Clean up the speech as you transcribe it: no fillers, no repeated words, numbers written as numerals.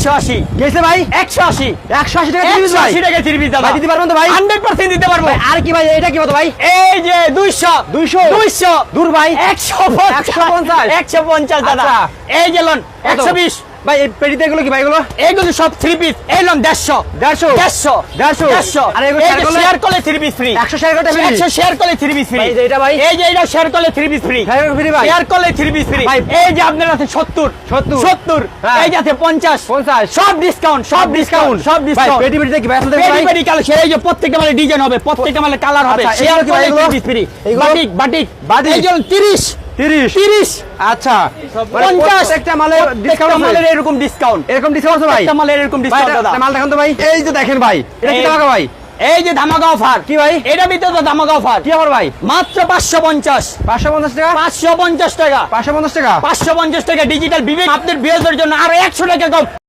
180 গেছে ভাই 180 180 টাকা থ্রি পিস ভাই 180 টাকা থ্রি পিস দাদা ভাই দিতে পারবেন তো ভাই 100% দিতে পারবো। ভাই আর কি ভাই এটা কি কত ভাই এই যে 200 200 দূর ভাই 150 150 দাদা। আচ্ছা। এই যে লোন কত? 120। ভাই এই পেটিতে এগুলো কি ভাই এগুলো এইগুলো সব থ্রি পিস। এই লোন 150 150 আর এগুলো শেয়ার করলে থ্রি পিস ফ্রি। 100 শেয়ার করতে 100 শেয়ার করলে থ্রি পিস ফ্রি। ভাই, এই যে এটা ভাই? এই যে এটা শেয়ার করলে three piece free. Share free ভাই শেয়ার করলে থ্রি পিস ফ্রি। ভাই, এই যে আপনার আছে 70 হ্যাঁ। এই যে আছে 50 সব ডিসকাউন্ট সব ডিসকাউন্ট সব ভাই ডিসকাউন্ট। পেটি পেটিতে কি ভাই আসলে পেটি ভাই পেটি কালেকশন। এই যে প্রত্যেকটা মানে ডিজাইন হবে, প্রত্যেকটা মানে কালার হবে। আচ্ছা, শেয়ার এগুলো কি ভাই করলে এগুলো? Three piece free. এগুলো? Batik batik. এই যে 30 30 আচ্ছা 50 একটা মালের ডিসকাউন্ট মালের এরকম ডিসকাউন্ট। এরকম ডিসকাউন্ট ভাই একটা মালের এরকম ভাই, ডিসকাউন্ট দাদা। মাল দেখেন তো ভাই এই যে দেখেন ভাই এটা কি এই- টাকা ভাই এই যে ধামাকা অফার। কি ভাই এটা ভিতরে তো ধামাকা অফার। কি আমার ভাই মাত্র 550 550 টাকা 550 টাকা 550 টাকা 550 টাকা ডিজিটাল বিবেক। আপনার বিয়ের জন্য আরো 100 টাকা কম।